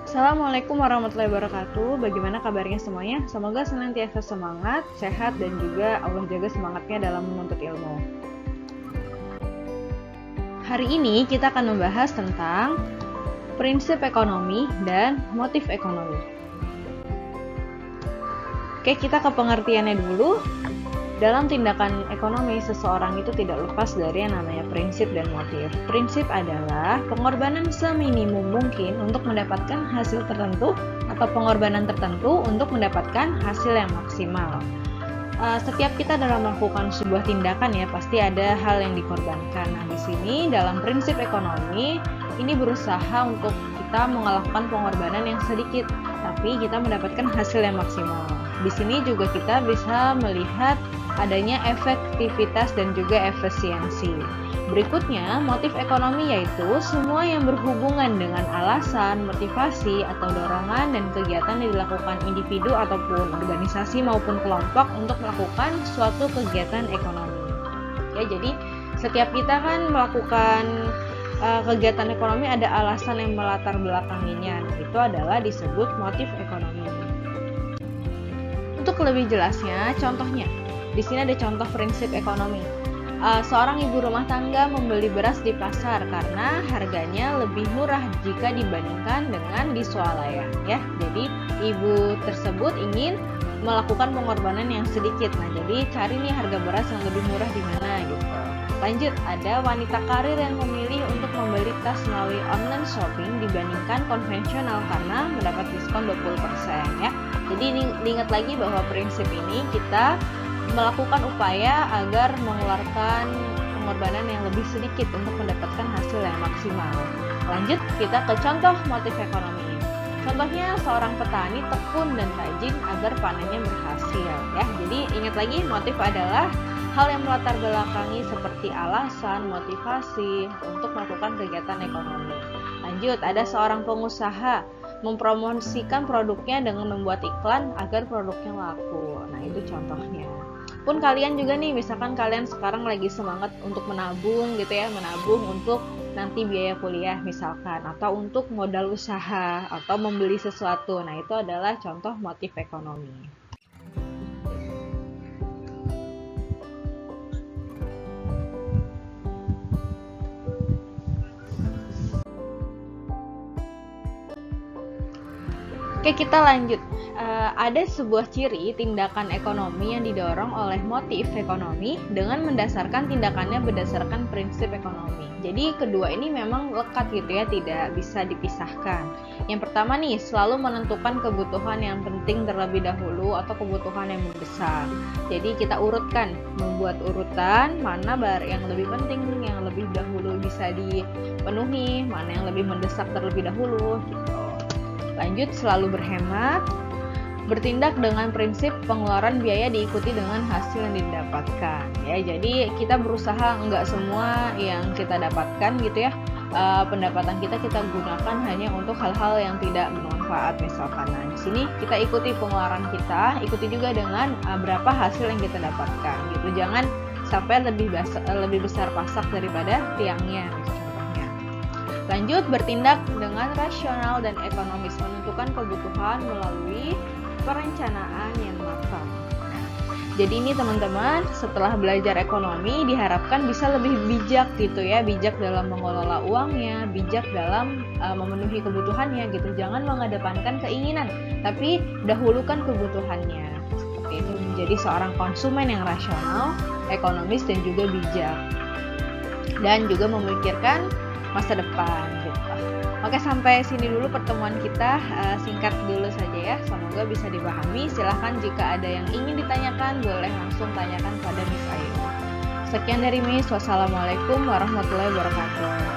Assalamualaikum warahmatullahi wabarakatuh. Bagaimana kabarnya semuanya? Semoga senantiasa semangat, sehat, dan juga Allah jaga semangatnya dalam menuntut ilmu. Hari ini kita akan membahas tentang prinsip ekonomi dan motif ekonomi. Oke, kita ke pengertiannya dulu. Dalam tindakan ekonomi, seseorang itu tidak lepas dari yang namanya prinsip dan motif. Prinsip adalah pengorbanan seminimum mungkin untuk mendapatkan hasil tertentu atau pengorbanan tertentu untuk mendapatkan hasil yang maksimal. Setiap kita dalam melakukan sebuah tindakan ya pasti ada hal yang dikorbankan. Nah, di sini dalam prinsip ekonomi ini berusaha untuk kita melakukan pengorbanan yang sedikit, tapi kita mendapatkan hasil yang maksimal. Di sini juga kita bisa melihat adanya efektivitas dan juga efisiensi. Berikutnya, motif ekonomi yaitu semua yang berhubungan dengan alasan, motivasi, atau dorongan dan kegiatan yang dilakukan individu ataupun organisasi maupun kelompok untuk melakukan suatu kegiatan ekonomi. Ya, jadi setiap kita kan melakukan kegiatan ekonomi ada alasan yang melatar belakanginya. Itu adalah disebut motif ekonomi. Untuk lebih jelasnya, contohnya di sini ada contoh prinsip ekonomi. Seorang ibu rumah tangga membeli beras di pasar karena harganya lebih murah jika dibandingkan dengan di swalayan. Ya, jadi ibu tersebut ingin melakukan pengorbanan yang sedikit. Nah, jadi cari nih harga beras yang lebih murah di mana gitu. Lanjut, ada wanita karir yang memilih untuk membeli tas melalui online shopping dibandingkan konvensional karena mendapat diskon 20% ya. Jadi diingat lagi bahwa prinsip ini kita melakukan upaya agar mengeluarkan pengorbanan yang lebih sedikit untuk mendapatkan hasil yang maksimal. Lanjut, kita ke contoh motif ekonomi. Contohnya seorang petani tekun dan rajin agar panennya berhasil ya. Jadi ingat lagi, motif adalah hal yang melatar belakangi seperti alasan, motivasi untuk melakukan kegiatan ekonomi. Lanjut, ada seorang pengusaha mempromosikan produknya dengan membuat iklan agar produknya laku. Nah, itu contohnya. Pun kalian juga nih, misalkan kalian sekarang lagi semangat untuk menabung gitu ya, menabung untuk nanti biaya kuliah misalkan, atau untuk modal usaha, atau membeli sesuatu. Nah, itu adalah contoh motif ekonomi. Oke, kita lanjut. Ada sebuah ciri tindakan ekonomi yang didorong oleh motif ekonomi dengan mendasarkan tindakannya berdasarkan prinsip ekonomi. Jadi kedua ini memang lekat gitu ya, tidak bisa dipisahkan. Yang pertama nih, selalu menentukan kebutuhan yang penting terlebih dahulu atau kebutuhan yang mendesak. Jadi kita urutkan, membuat urutan mana yang lebih penting, yang lebih dahulu bisa dipenuhi, mana yang lebih mendesak terlebih dahulu gitu. Lanjut, selalu berhemat, bertindak dengan prinsip pengeluaran biaya diikuti dengan hasil yang didapatkan. Ya, jadi kita berusaha enggak semua yang kita dapatkan gitu ya, pendapatan kita gunakan hanya untuk hal-hal yang tidak bermanfaat misalkan. Nah, di sini kita ikuti pengeluaran kita, ikuti juga dengan berapa hasil yang kita dapatkan gitu. Jangan sampai lebih besar pasak daripada tiangnya. Lanjut, bertindak dengan rasional dan ekonomis, menentukan kebutuhan melalui perencanaan yang matang. Nah, jadi ini teman-teman, setelah belajar ekonomi diharapkan bisa lebih bijak gitu ya, bijak dalam mengelola uangnya, bijak dalam memenuhi kebutuhannya gitu. Jangan mengedepankan keinginan, tapi dahulukan kebutuhannya. Seperti itu, menjadi seorang konsumen yang rasional, ekonomis dan juga bijak. Dan juga memikirkan masa depan gitu. Oke, sampai sini dulu pertemuan kita, singkat dulu saja ya, semoga bisa dipahami. Silahkan jika ada yang ingin ditanyakan boleh langsung tanyakan pada Miss Ayu. Sekian dari Miss, wassalamualaikum warahmatullahi wabarakatuh.